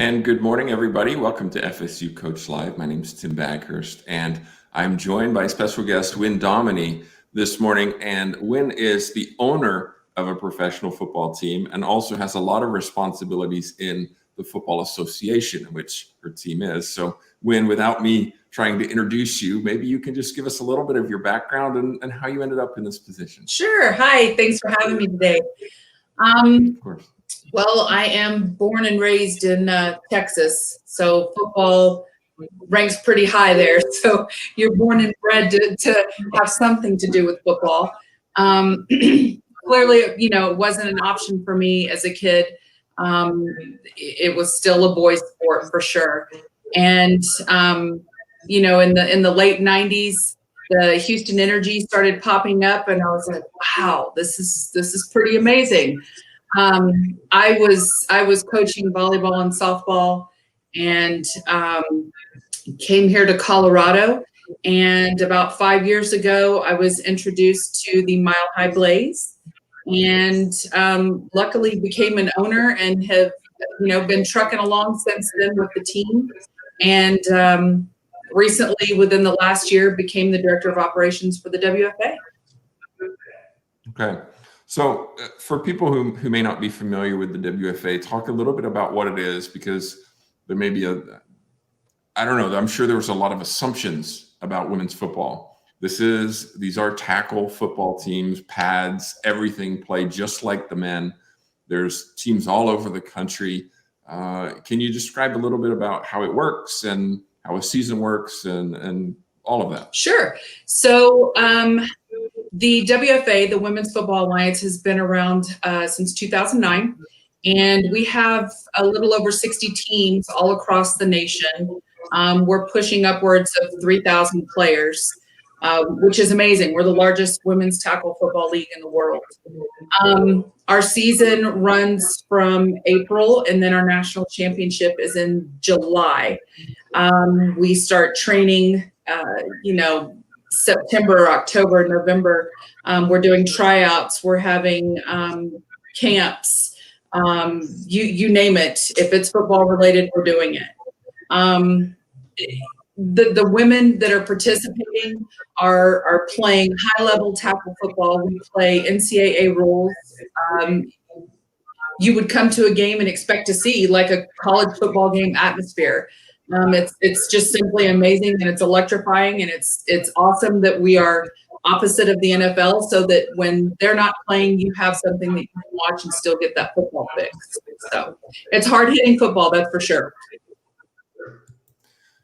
And good morning, everybody. Welcome to FSU Coach Live. My name is Tim Baghurst, and I'm joined by special guest Dominy this morning. And Win is the owner of a professional football team and also has a lot of responsibilities in the Football Association, in which her team is. So, Win, without me trying to introduce you, maybe you can just give us a little bit of your background and how you ended up in this position. Sure. Hi. Thanks for having me today. Of course. Well, I am born and raised in Texas, so football ranks pretty high there. So you're born and bred to have something to do with football. Clearly, it wasn't an option for me as a kid. It was still a boys' sport for sure. And in the late '90s, the Houston Energy started popping up, and I was like, "Wow, this is pretty amazing." I was coaching volleyball and softball, and came here to Colorado. And about 5 years ago, I was introduced to the Mile High Blaze, and luckily became an owner and have been trucking along since then with the team. And recently, within the last year, became the director of operations for the WFA. Okay. So for people who may not be familiar with the WFA, talk a little bit about what it is, because there may be I don't know, I'm sure there was a lot of assumptions about women's football. These are tackle football teams, pads, everything played just like the men. There's teams all over the country. Can you describe a little bit about how it works and how a season works and all of that? Sure. So the WFA, the Women's Football Alliance, has been around since 2009, and we have a little over 60 teams all across the nation. We're pushing upwards of 3,000 players, which is amazing. We're the largest women's tackle football league in the world. Our season runs from April, and then our national championship is in July. We start training, September, October, November. We're doing tryouts. We're having camps. You name it. If it's football related, we're doing it. The women that are participating are playing high level tackle football. We play NCAA rules. You would come to a game and expect to see like a college football game atmosphere. It's just simply amazing, and it's electrifying, and it's awesome that we are opposite of the NFL, so that when they're not playing, you have something that you can watch and still get that football fix. So it's hard hitting football, that's for sure.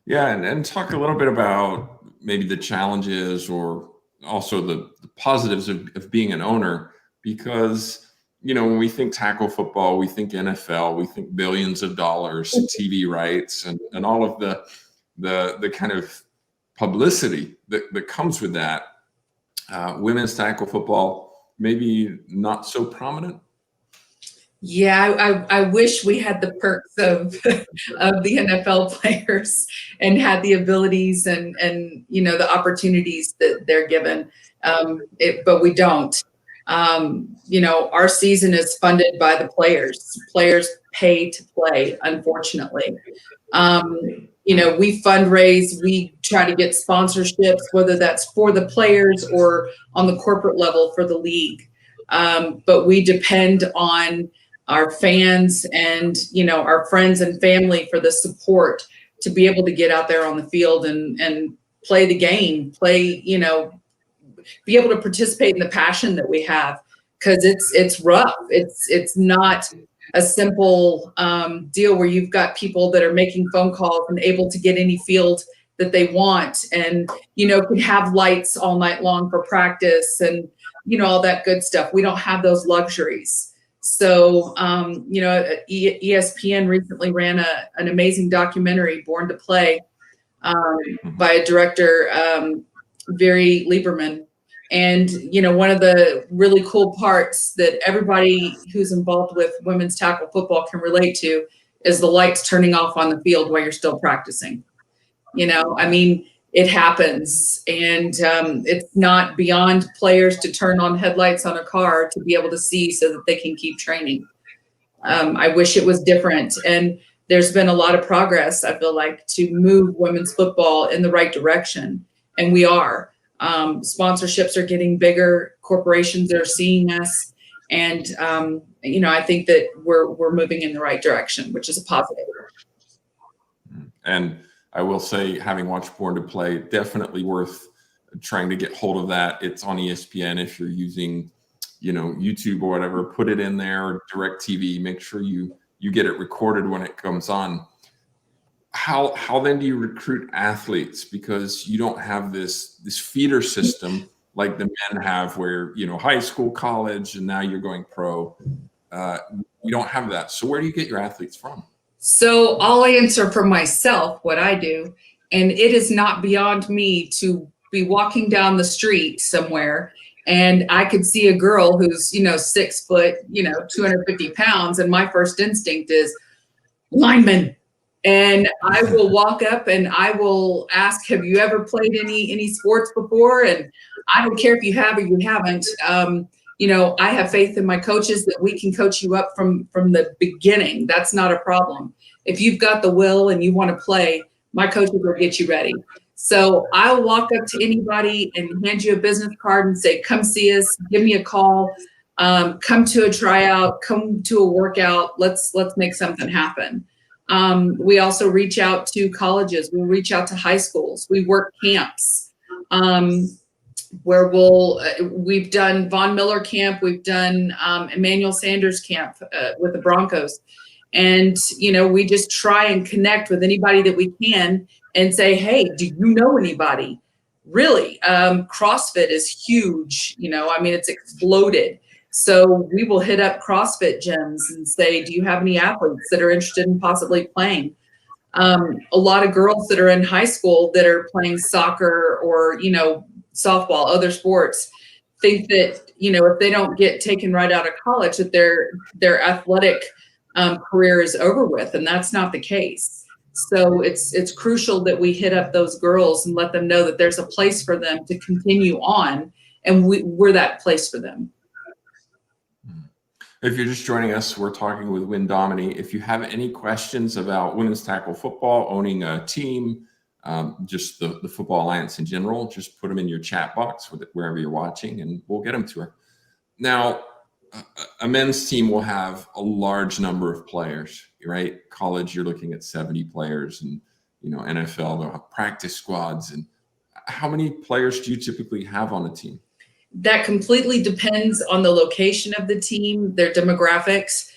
Yeah, and talk a little bit about maybe the challenges or also the positives of being an owner, because when we think tackle football, we think NFL, we think billions of dollars, TV rights, and all of the kind of publicity that comes with that. Women's tackle football, maybe not so prominent. Yeah, I wish we had the perks of the NFL players and had the abilities and the opportunities that they're given, but we don't. Our season is funded by the players. Players pay to play, unfortunately. We fundraise, we try to get sponsorships, whether that's for the players or on the corporate level for the league. But we depend on our fans and, our friends and family for the support to be able to get out there on the field and play the game, be able to participate in the passion that we have, because it's rough. It's not a simple deal where you've got people that are making phone calls and able to get any field that they want, and can have lights all night long for practice and all that good stuff. We don't have those luxuries. So ESPN recently ran an amazing documentary, Born to Play, by a director, Very Lieberman. And, one of the really cool parts that everybody who's involved with women's tackle football can relate to is the lights turning off on the field while you're still practicing. It happens, and it's not beyond players to turn on headlights on a car to be able to see so that they can keep training. I wish it was different. And there's been a lot of progress, I feel like, to move women's football in the right direction. And we are. Sponsorships are getting bigger. Corporations are seeing us. And, I think that we're moving in the right direction, which is a positive. And I will say, having watched Born to Play, definitely worth trying to get hold of that. It's on ESPN. If you're using, YouTube or whatever, put it in there, or DirecTV. Make sure you get it recorded when it comes on. How then do you recruit athletes? Because you don't have this feeder system like the men have, where high school, college, and now you're going pro. You don't have that. So where do you get your athletes from? So I'll answer for myself what I do. And it is not beyond me to be walking down the street somewhere and I could see a girl who's, 6 foot, 250 pounds. And my first instinct is lineman. And I will walk up and I will ask, have you ever played any sports before? And I don't care if you have or you haven't. I have faith in my coaches that we can coach you up from the beginning. That's not a problem. If you've got the will and you want to play, my coaches will get you ready. So I'll walk up to anybody and hand you a business card and say, come see us, give me a call, come to a tryout, come to a workout. Let's make something happen. We also reach out to colleges. We'll reach out to high schools. We work camps. Where we've done Von Miller camp, we've done Emmanuel Sanders camp with the Broncos. And, we just try and connect with anybody that we can and say, hey, do you know anybody? Really? CrossFit is huge. It's exploded. So we will hit up CrossFit gyms and say, do you have any athletes that are interested in possibly playing? A lot of girls that are in high school that are playing soccer or, softball, other sports, think that, if they don't get taken right out of college, that their athletic career is over with. And that's not the case. So it's crucial that we hit up those girls and let them know that there's a place for them to continue on. And we're that place for them. If you're just joining us, we're talking with Dominy. If you have any questions about women's tackle football, owning a team, just the Football Alliance in general, just put them in your chat box wherever you're watching, and we'll get them to her. Now, a men's team will have a large number of players, right? College, you're looking at 70 players, and NFL, they'll have practice squads. And how many players do you typically have on a team? That completely depends on the location of the team, their demographics.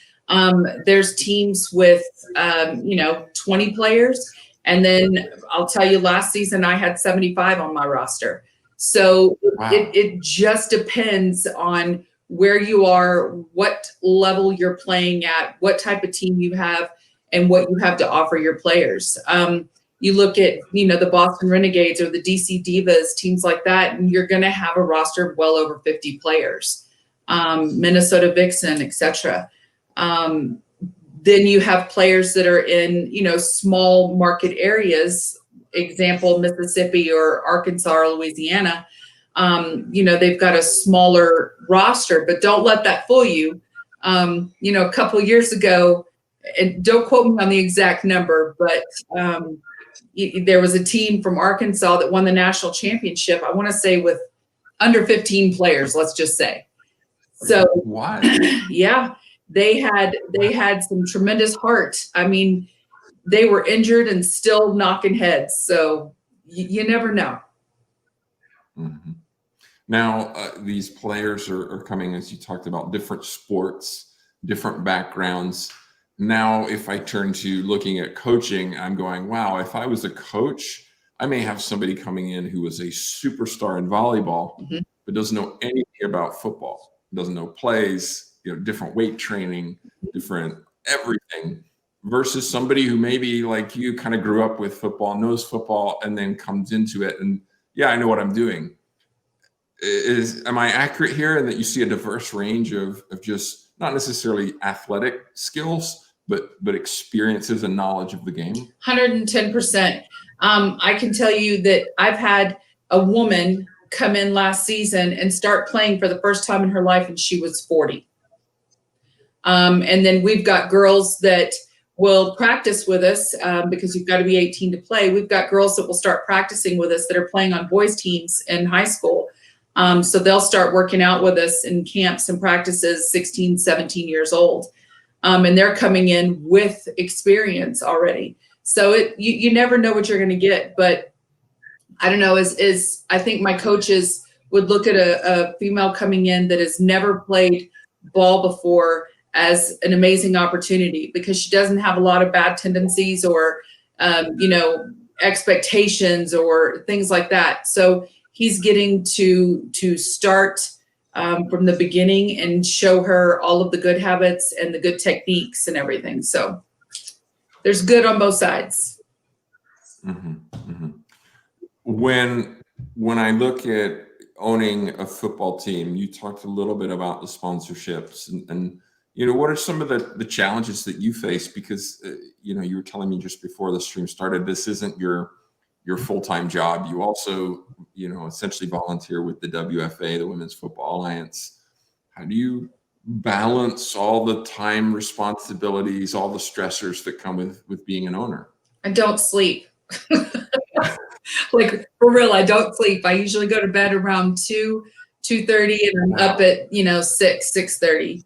There's teams with 20 players. And then I'll tell you, last season I had 75 on my roster. So wow. It just depends on where you are, what level you're playing at, what type of team you have, and what you have to offer your players. You look at, the Boston Renegades or the DC Divas, teams like that, and you're going to have a roster of well over 50 players. Minnesota Vixen, etc. Then you have players that are in, small market areas, example, Mississippi or Arkansas or Louisiana. They've got a smaller roster, but don't let that fool you. A couple of years ago, and don't quote me on the exact number, but there was a team from Arkansas that won the national championship, I want to say with under 15 players, let's just say. So, what? Yeah. They had some tremendous heart. They were injured and still knocking heads. So you never know. Mm-hmm. Now, these players are coming, as you talked about, different sports, different backgrounds. Now, if I turn to looking at coaching, I'm going, wow, if I was a coach, I may have somebody coming in who was a superstar in volleyball, mm-hmm. but doesn't know anything about football, doesn't know plays, different weight training, different everything, versus somebody who maybe like you kind of grew up with football, knows football, and then comes into it. And yeah, I know what I'm doing. Am I accurate here in that you see a diverse range of just not necessarily athletic skills, but experiences and knowledge of the game? 110%. I can tell you that I've had a woman come in last season and start playing for the first time in her life, and she was 40. And then we've got girls that will practice with us because you've got to be 18 to play. We've got girls that will start practicing with us that are playing on boys teams in high school. So they'll start working out with us in camps and practices 16, 17 years old. And they're coming in with experience already. So you never know what you're going to get. But I don't know, I think my coaches would look at a female coming in that has never played ball before as an amazing opportunity, because she doesn't have a lot of bad tendencies or, expectations or things like that. So he's getting to start from the beginning and show her all of the good habits and the good techniques and everything. So there's good on both sides. Mm-hmm, mm-hmm. When I look at owning a football team, you talked a little bit about the sponsorships and what are some of the challenges that you face? Because, you were telling me just before the stream started, this isn't your full-time job. You also, essentially volunteer with the WFA, the Women's Football Alliance. How do you balance all the time responsibilities, all the stressors that come with being an owner? I don't sleep. Like, for real, I don't sleep. I usually go to bed around 2:30 and I'm up at 6:30.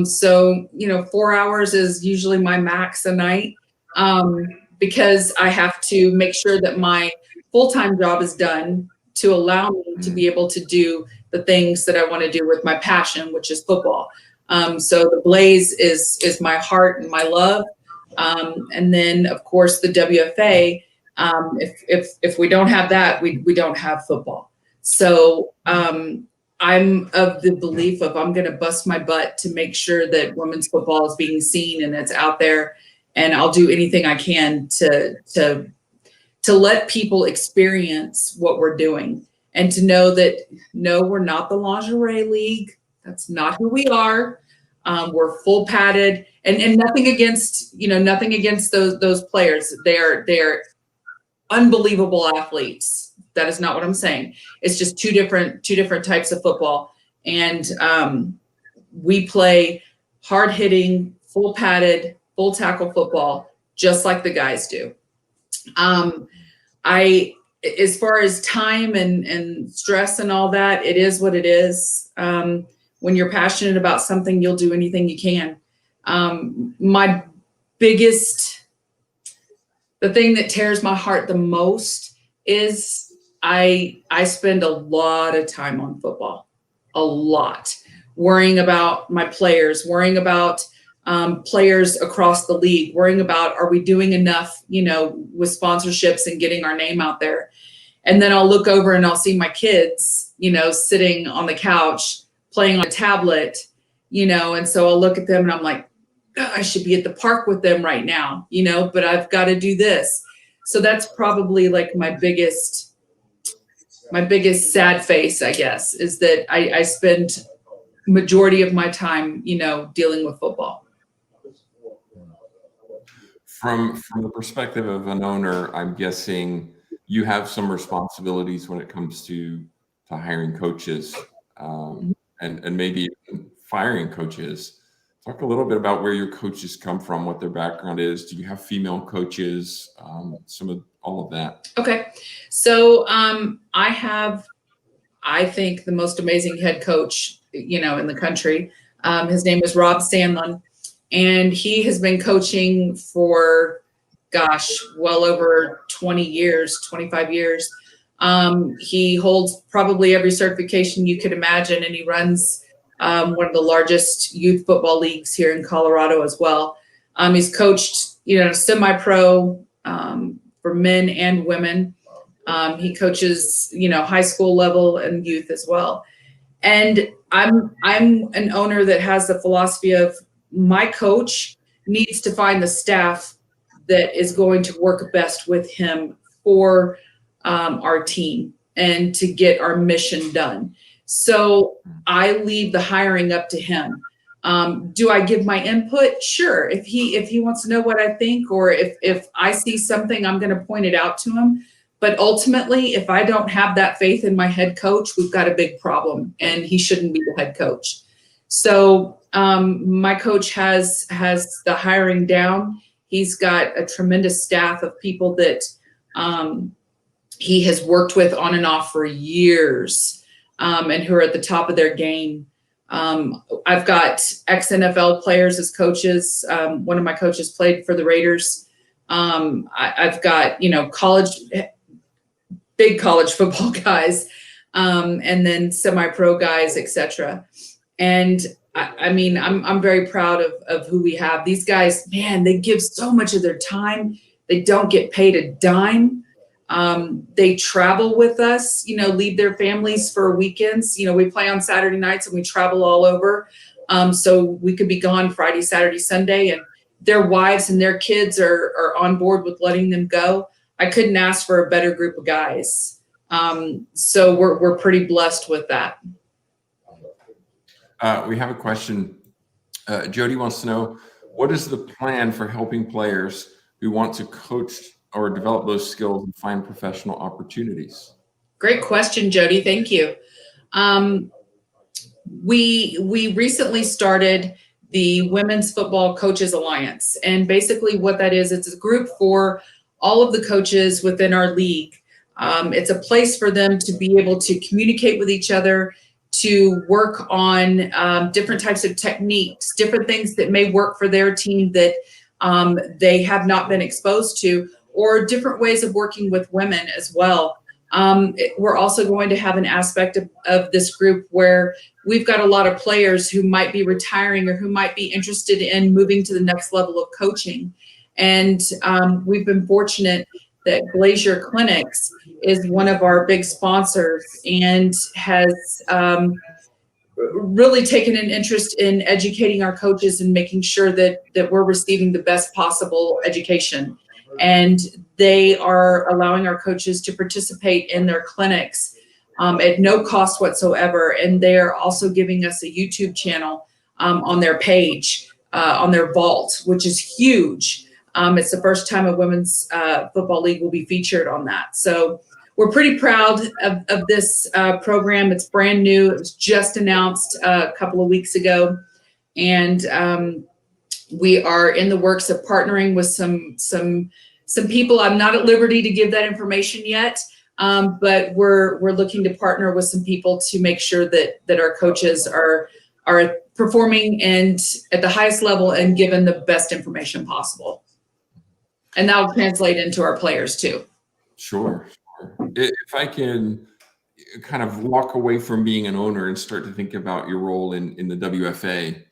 So 4 hours is usually my max a night, because I have to make sure that my full-time job is done to allow me to be able to do the things that I want to do with my passion, which is football. So the Blaze is my heart and my love. And then of course the WFA, if we don't have that, we don't have football. So, I'm of the belief of I'm going to bust my butt to make sure that women's football is being seen and it's out there, and I'll do anything I can to let people experience what we're doing and to know that no, we're not the lingerie league. That's not who we are. We're full padded, and nothing against those players. They're unbelievable athletes. That is not what I'm saying. It's just two different types of football. And we play hard hitting, full padded, full tackle football, just like the guys do. As far as time and stress and all that, it is what it is. When you're passionate about something, you'll do anything you can. The thing that tears my heart the most is I spend a lot of time on football, a lot, worrying about my players, worrying about players across the league, worrying about, are we doing enough, with sponsorships and getting our name out there? And then I'll look over and I'll see my kids, sitting on the couch playing on a tablet, and so I'll look at them and I'm like, I should be at the park with them right now, but I've got to do this. So that's probably like my biggest sad face, I guess, is that I spend majority of my time, dealing with football. From the perspective of an owner, I'm guessing you have some responsibilities when it comes to hiring coaches, and maybe firing coaches. Talk a little bit about where your coaches come from, what their background is. Do you have female coaches? Some of all of that. Okay. So I have, I think, the most amazing head coach, in the country. His name is Rob Sandlin, and he has been coaching for, well over 20 years, 25 years. He holds probably every certification you could imagine, and he runs one of the largest youth football leagues here in Colorado as well. He's coached, semi-pro for men and women. He coaches, high school level and youth as well. And I'm an owner that has the philosophy of my coach needs to find the staff that is going to work best with him for our team and to get our mission done. So I leave the hiring up to him. Do I give my input? Sure. If he wants to know what I think, or if I see something, I'm going to point it out to him. But ultimately, if I don't have that faith in my head coach, we've got a big problem, and he shouldn't be the head coach. So my coach has the hiring down. He's got a tremendous staff of people that he has worked with on and off for years, and who are at the top of their game. I've got ex-NFL players as coaches. One of my coaches played for the Raiders. I've got, big college football guys, and then semi-pro guys, etc. And I'm very proud of who we have. These guys, man, they give so much of their time. They don't get paid a dime. They travel with us, leave their families for weekends. We play on Saturday nights and we travel all over. So we could be gone Friday, Saturday, Sunday, and their wives and their kids are on board with letting them go. I couldn't ask for a better group of guys. So we're pretty blessed with that. We have a question. Jody wants to know, what is the plan for helping players who want to coach or develop those skills and find professional opportunities? Great question, Jody. Thank you. We recently started the Women's Football Coaches Alliance. And basically what that is, it's a group for all of the coaches within our league. It's a place for them to be able to communicate with each other, to work on different types of techniques, different things that may work for their team that they have not been exposed to, or different ways of working with women as well. We're also going to have an aspect of this group where we've got a lot of players who might be retiring or who might be interested in moving to the next level of coaching. And we've been fortunate that Glacier Clinics is one of our big sponsors and has really taken an interest in educating our coaches and making sure that we're receiving the best possible education. And they are allowing our coaches to participate in their clinics at no cost whatsoever. And they are also giving us a YouTube channel on their page, on their vault, which is huge. It's the first time a women's football league will be featured on that. So we're pretty proud of this program. It's brand new. It was just announced a couple of weeks ago. And we are in the works of partnering with some people. I'm not at liberty to give that information yet, but we're looking to partner with some people to make sure that our coaches are performing and at the highest level and given the best information possible. And that will translate into our players too. Sure. If I can kind of walk away from being an owner and start to think about your role in the WFA,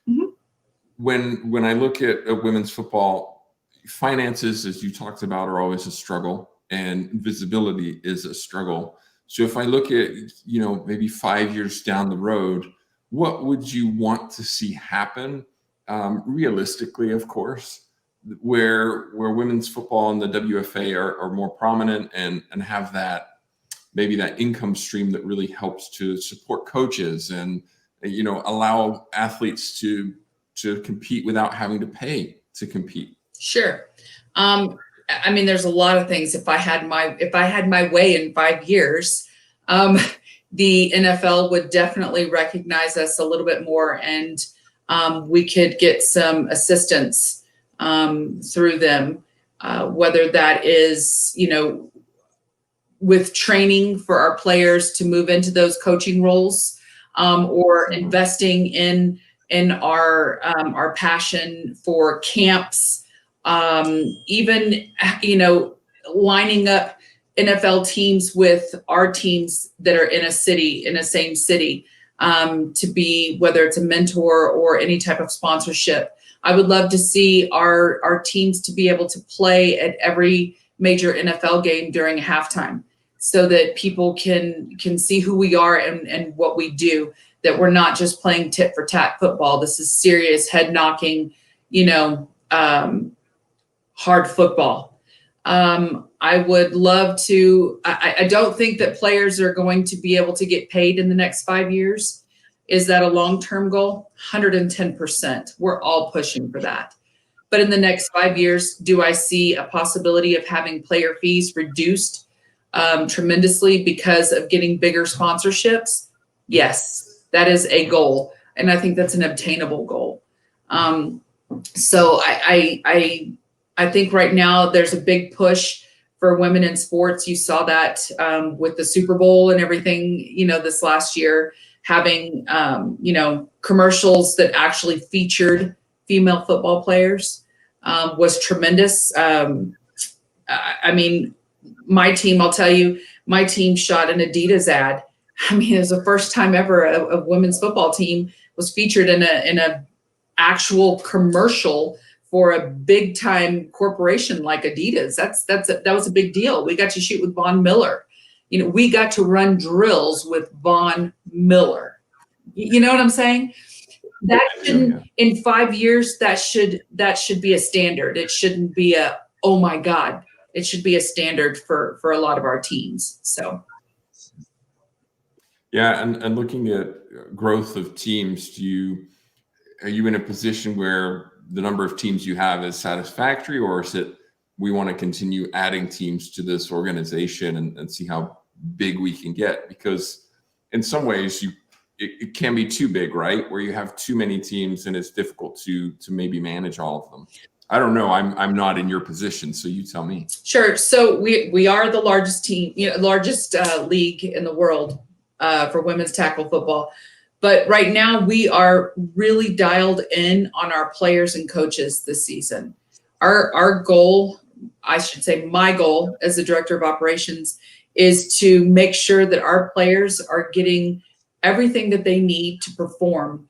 Mm-hmm. When I look at women's football, finances, as you talked about, are always a struggle, and visibility is a struggle. So if I look at, maybe 5 years down the road, what would you want to see happen? Realistically, of course, where women's football and the WFA are more prominent and have maybe that income stream that really helps to support coaches and, allow athletes to compete without having to pay to compete. Sure. There's a lot of things. If I had my way in 5 years, the NFL would definitely recognize us a little bit more, and we could get some assistance through them, whether that is, with training for our players to move into those coaching roles, or investing in our passion for camps, even, lining up NFL teams with our teams that are in a same city, to be, whether it's a mentor or any type of sponsorship. I would love to see our teams to be able to play at every major NFL game during halftime, so that people can see who we are and what we do, that we're not just playing tit for tat football. This is serious, head knocking, hard football. I would love to, I don't think that players are going to be able to get paid in the next 5 years. Is that a long-term goal? 110%. We're all pushing for that. But in the next 5 years, do I see a possibility of having player fees reduced tremendously because of getting bigger sponsorships? Yes, that is a goal. And I think that's an obtainable goal. So I I think right now there's a big push for women in sports. You saw that with the Super Bowl and everything, this last year, having, commercials that actually featured female football players was tremendous. I mean, my team, I'll tell you, my team shot an Adidas ad. I mean, it was the first time ever a women's football team was featured in a actual commercial for a big time corporation like Adidas. That was a big deal. We got to shoot with Von Miller. We got to run drills with Von Miller. You know what I'm saying? That shouldn't, in 5 years, that should be a standard. It shouldn't be a, oh my God. It should be a standard for a lot of our teams. So. Yeah, and looking at growth of teams, are you in a position where the number of teams you have is satisfactory, or is it we want to continue adding teams to this organization and see how big we can get? Because in some ways it can be too big, right? Where you have too many teams and it's difficult to maybe manage all of them. I don't know. I'm not in your position, so you tell me. Sure. So we are the largest team, largest league in the world for women's tackle football. But right now we are really dialed in on our players and coaches this season. Our goal, I should say my goal as the director of operations, is to make sure that our players are getting everything that they need to perform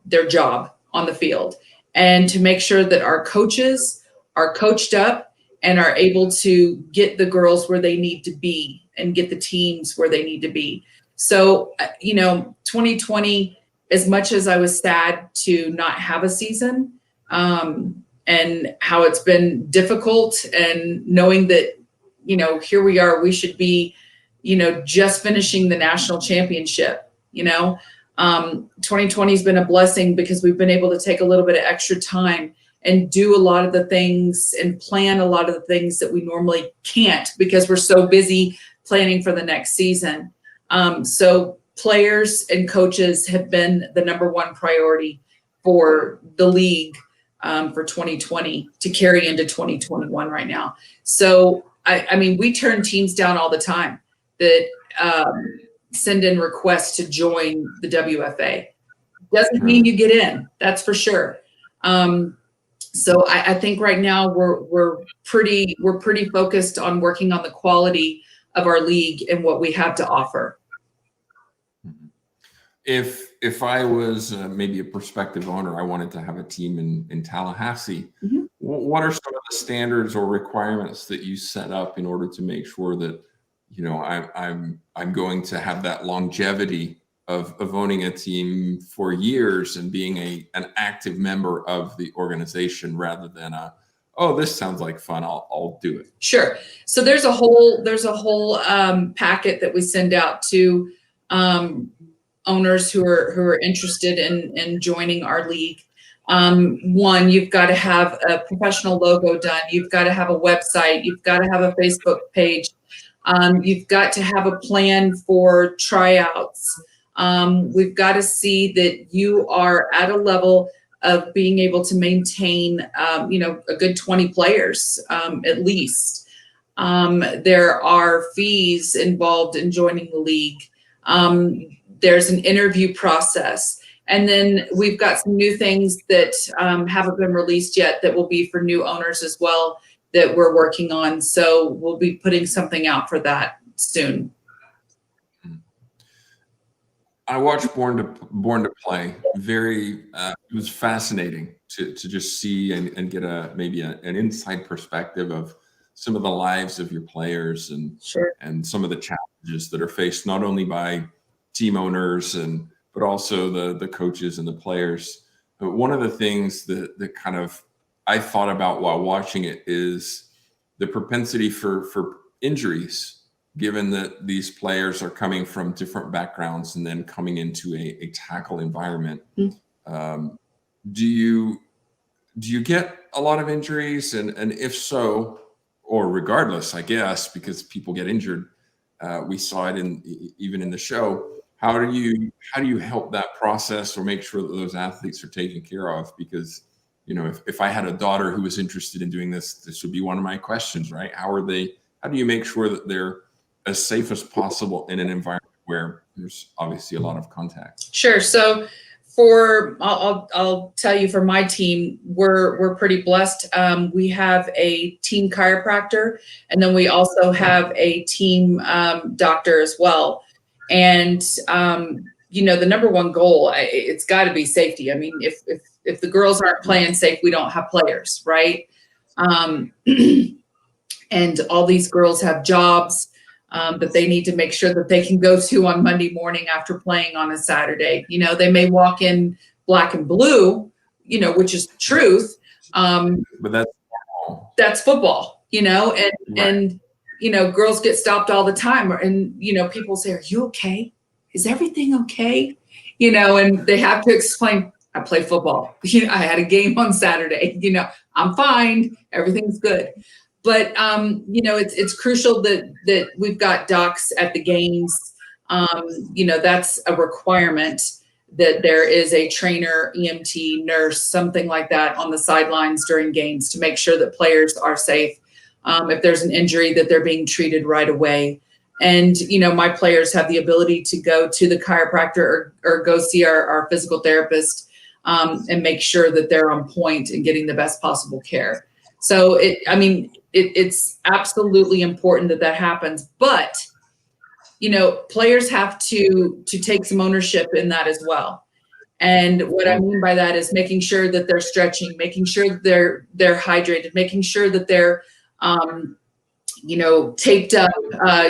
their job on the field, and to make sure that our coaches are coached up and are able to get the girls where they need to be and get the teams where they need to be. So, 2020, as much as I was sad to not have a season, and how it's been difficult, and knowing that, here we are, we should be, just finishing the national championship, 2020 has been a blessing because we've been able to take a little bit of extra time and do a lot of the things and plan a lot of the things that we normally can't because we're so busy planning for the next season. So players and coaches have been the number one priority for the league for 2020 to carry into 2021 right now. So, I mean, we turn teams down all the time that send in requests to join the WFA. Doesn't mean you get in, that's for sure. So I think right now we're pretty focused on working on the quality of our league and what we have to offer. If I was maybe a prospective owner, I wanted to have a team in Tallahassee. Mm-hmm. What are some of the standards or requirements that you set up in order to make sure that I'm going to have that longevity of owning a team for years and being an active member of the organization rather than this sounds like fun, I'll do it? Sure. So there's a whole packet that we send out to owners who are interested in joining our league. One, you've got to have a professional logo done. You've got to have a website. You've got to have a Facebook page. You've got to have a plan for tryouts. We've got to see that you are at a level of being able to maintain, a good 20 players at least. There are fees involved in joining the league. There's an interview process. And then we've got some new things that haven't been released yet that will be for new owners as well that we're working on. So we'll be putting something out for that soon. I watched Born to Play. It was fascinating to just see and get maybe an inside perspective of some of the lives of your players and Sure. and some of the challenges that are faced not only by team owners but also the coaches and the players. But one of the things that kind of I thought about while watching it is the propensity for injuries, given that these players are coming from different backgrounds and then coming into a tackle environment. Mm-hmm. Do you get a lot of injuries? And if so, or regardless, I guess, because people get injured, we saw it even in the show. How do you help that process or make sure that those athletes are taken care of? Because you know, if I had a daughter who was interested in doing this, this would be one of my questions, right? How do you make sure that they're as safe as possible in an environment where there's obviously a lot of contact? Sure. So I'll tell you, for my team, we're pretty blessed. We have a team chiropractor, and then we also have a team doctor as well. And you know, the number one goal, it's got to be safety. I mean, if the girls aren't playing safe, we don't have players, right? And all these girls have jobs that they need to make sure that they can go to on Monday morning after playing on a Saturday. You know, they may walk in black and blue, you know, which is the truth. But that's football, you know, Right. and, you know, girls get stopped all the time. And, you know, people say, "Are you okay? Is everything okay?" You know, and they have to explain, "I play football. You know, I had a game on Saturday, you know, I'm fine. Everything's good." But you know, it's crucial that we've got docs at the games. You know, that's a requirement, that there is a trainer, EMT, nurse, something like that on the sidelines during games to make sure that players are safe. If there's an injury, that they're being treated right away. And, you know, my players have the ability to go to the chiropractor or go see our physical therapist and make sure that they're on point and getting the best possible care. So it's absolutely important that happens, but, you know, players have to take some ownership in that as well. And what I mean by that is making sure that they're stretching, making sure that they're hydrated, making sure that they're, you know, taped up.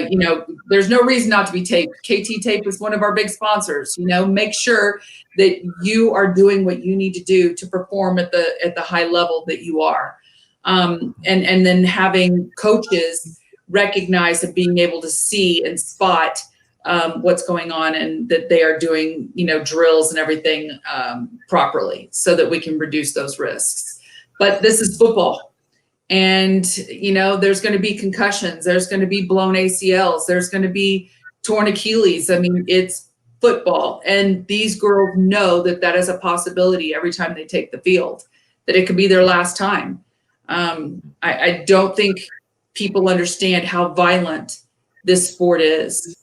You know, there's no reason not to be taped. KT Tape is one of our big sponsors. You know, make sure that you are doing what you need to do to perform at the high level that you are. And then having coaches recognize and being able to see and spot what's going on, and that they are doing, you know, drills and everything properly, so that we can reduce those risks. But this is football, and, you know, there's going to be concussions, there's going to be blown ACLs, there's going to be torn Achilles. I mean, it's football, and these girls know that is a possibility every time they take the field, that it could be their last time. I don't think people understand how violent this sport is.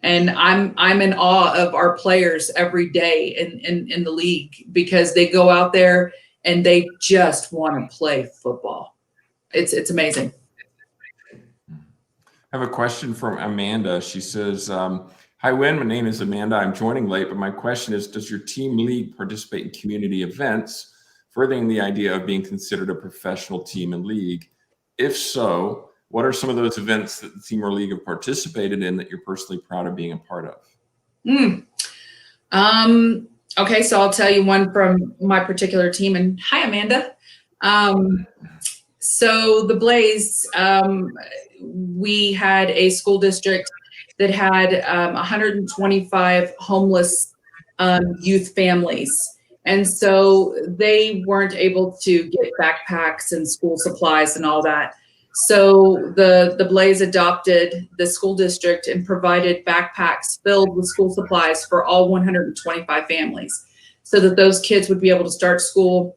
And I'm in awe of our players every day in the league, because they go out there and they just want to play football. It's amazing. I have a question from Amanda. She says, "Hi, Wynn. My name is Amanda. I'm joining late, but my question is, does your team league participate in community events, furthering the idea of being considered a professional team and league? If so, what are some of those events that the team or league have participated in that you're personally proud of being a part of?" Okay, so I'll tell you one from my particular team. And hi, Amanda. So the Blaze, we had a school district that had 125 homeless youth families. And so they weren't able to get backpacks and school supplies and all that. So the Blaze adopted the school district and provided backpacks filled with school supplies for all 125 families, so that those kids would be able to start school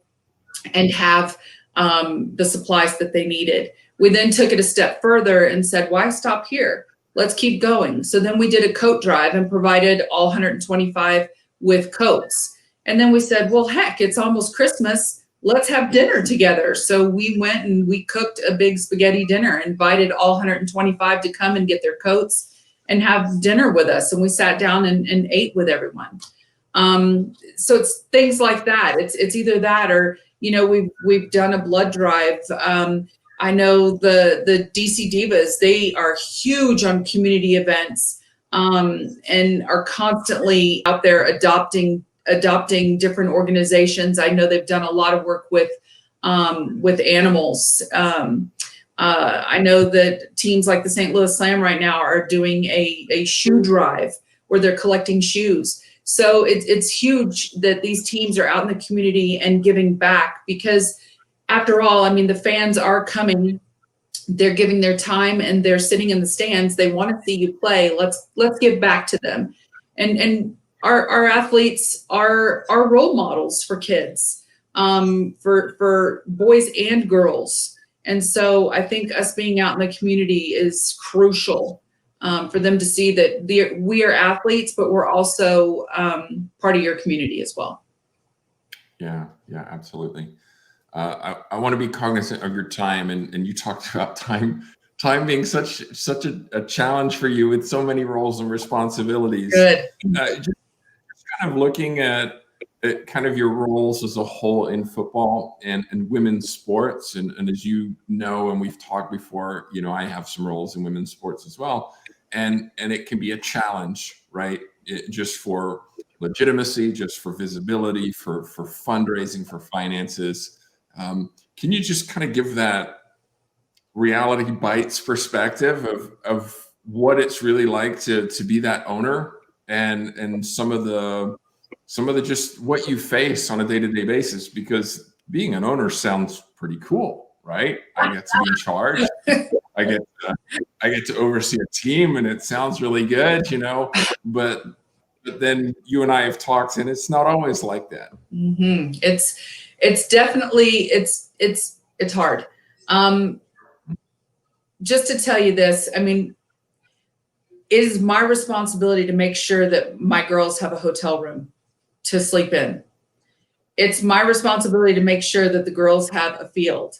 and have the supplies that they needed. We then took it a step further and said, why stop here? Let's keep going. So then we did a coat drive and provided all 125 with coats. And then we said, well, heck, it's almost Christmas. Let's have dinner together. So we went and we cooked a big spaghetti dinner, invited all 125 to come and get their coats and have dinner with us. And we sat down and ate with everyone. So it's things like that. It's either that, or, you know, we've done a blood drive. I know the DC Divas, they are huge on community events, and are constantly out there adopting different organizations. I know they've done a lot of work with animals. I know that teams like the St. Louis Slam right now are doing a shoe drive where they're collecting shoes. So it's huge that these teams are out in the community and giving back, because after all, I mean, the fans are coming, they're giving their time, and they're sitting in the stands. They want to see you play. Let's give back to them. And our athletes are role models for kids. for boys and girls. And so I think us being out in the community is crucial for them to see that we are athletes, but we're also part of your community as well. Yeah, absolutely. I want to be cognizant of your time, and you talked about time being such a challenge for you with so many roles and responsibilities. Good. Just kind of looking at kind of your roles as a whole in football and women's sports, and as you know, and we've talked before, I have some roles in women's sports as well, and it can be a challenge, right? Just for legitimacy, just for visibility, for fundraising, for finances. Can you just kind of give that reality bites perspective of what it's really like to be that owner, and some of the just what you face on a day-to-day basis? Because being an owner sounds pretty cool, right? I get to be in charge. I get to oversee a team, and it sounds really good, but then you and I have talked, and it's not always like that. Mm-hmm. It's definitely, it's hard. Just to tell you this, I mean, it is my responsibility to make sure that my girls have a hotel room to sleep in. It's my responsibility to make sure that the girls have a field.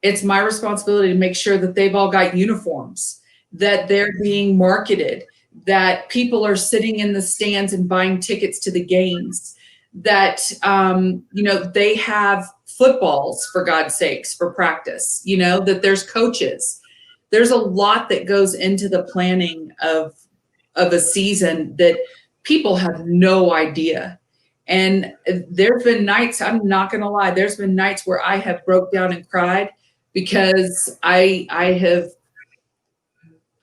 It's my responsibility to make sure that they've all got uniforms, that they're being marketed, that people are sitting in the stands and buying tickets to the games, that, they have footballs, for God's sakes, for practice, that there's coaches. There's a lot that goes into the planning of a season that people have no idea. And there's been nights, I'm not going to lie, there's been nights where I have broke down and cried because I have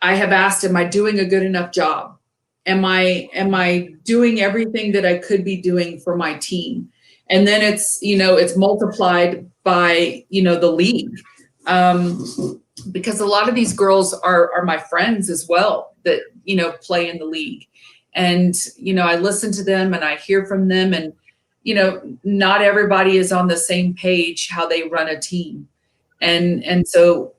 asked, am I doing a good enough job? Am I doing everything that I could be doing for my team? And then it's multiplied by, the league. Because a lot of these girls are my friends as well that, play in the league. And, I listen to them and I hear from them, and, not everybody is on the same page how they run a team. And so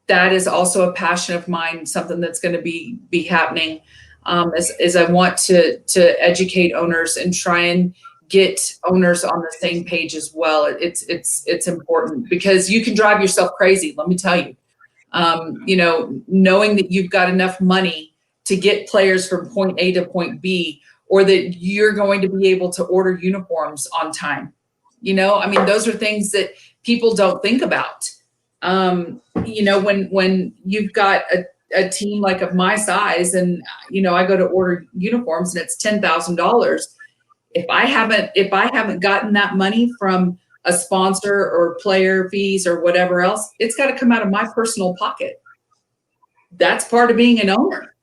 that is also a passion of mine, something that's going to be happening, as I want to educate owners and try and get owners on the same page as well. It's important because you can drive yourself crazy. Let me tell you, knowing that you've got enough money to get players from point A to point B, or that you're going to be able to order uniforms on time. Those are things that people don't think about. When you've got a team like of my size, and, I go to order uniforms and it's $10,000. If I haven't gotten that money from a sponsor or player fees or whatever else, it's got to come out of my personal pocket. That's part of being an owner.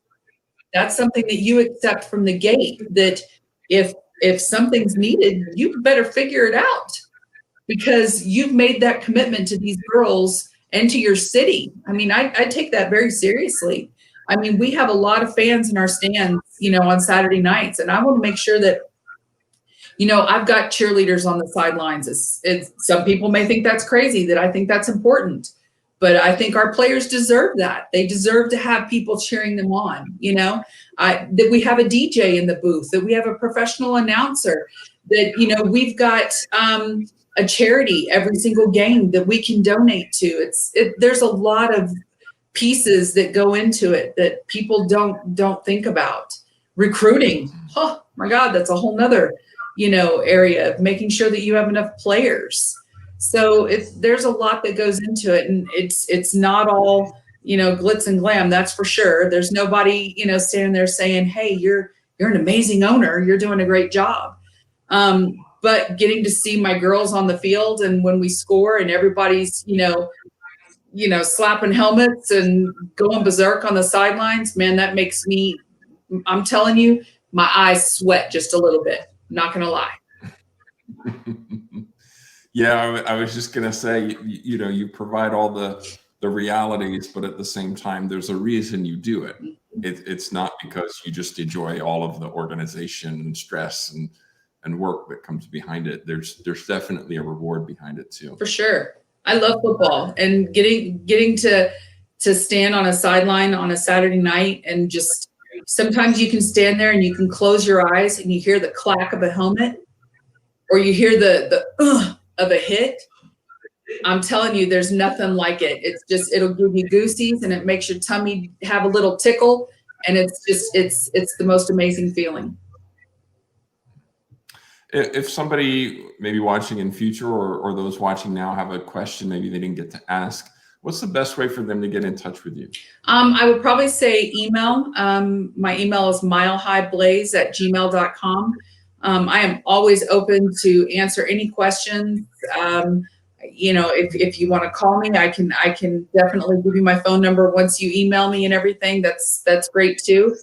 That's something that you accept from the gate, that if something's needed, you better figure it out, because you've made that commitment to these girls and to your city. I take that very seriously. We have a lot of fans in our stands, on Saturday nights, and I want to make sure that, I've got cheerleaders on the sidelines. Some people may think that's crazy, that I think that's important, but I think our players deserve that. They deserve to have people cheering them on, that we have a DJ in the booth, that we have a professional announcer, that, we've got a charity every single game that we can donate to. There's a lot of pieces that go into it that people don't think about. Recruiting, oh my God, that's a whole nother, area of making sure that you have enough players. So there's a lot that goes into it, and it's not all, glitz and glam, that's for sure. There's nobody, standing there saying, hey, you're an amazing owner, you're doing a great job. But getting to see my girls on the field, and when we score and everybody's, slapping helmets and going berserk on the sidelines, man, that makes me, I'm telling you, my eyes sweat just a little bit. Not going to lie. Yeah, I was just going to say, you provide all the realities, but at the same time, there's a reason you do it. It's not because you just enjoy all of the organization and stress and work that comes behind it, there's definitely a reward behind it too. For sure. I love football, and getting to stand on a sideline on a Saturday night, and just sometimes you can stand there and you can close your eyes and you hear the clack of a helmet, or you hear the of a hit. I'm telling you, there's nothing like it. It's just, it'll give you goosies, and it makes your tummy have a little tickle, and it's the most amazing feeling. If somebody maybe watching in future, or those watching now, have a question maybe they didn't get to ask, what's the best way for them to get in touch with you? I would probably say email. My email is milehighblaze@gmail.com. I am always open to answer any questions. If you want to call me, I can definitely give you my phone number once you email me and everything. That's great too.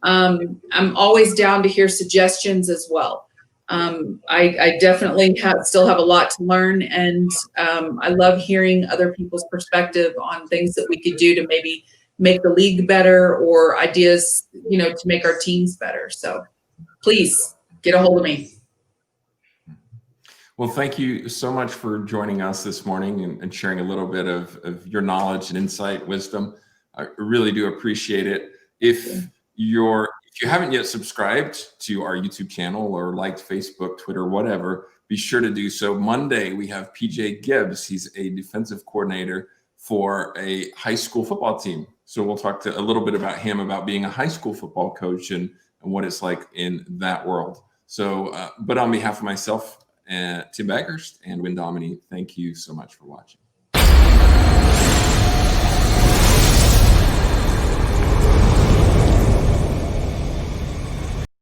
I'm always down to hear suggestions as well. I definitely still have a lot to learn, and I love hearing other people's perspective on things that we could do to maybe make the league better, or ideas, to make our teams better. So please get a hold of me. Well, thank you so much for joining us this morning and sharing a little bit of your knowledge and insight, wisdom. I really do appreciate it. If you haven't yet subscribed to our YouTube channel or liked Facebook, Twitter, whatever, be sure to do so. Monday, we have PJ Gibbs. He's a defensive coordinator for a high school football team. So we'll talk a little bit about him, about being a high school football coach and what it's like in that world. So, but on behalf of myself, Tim Baghurst and Dominy, thank you so much for watching.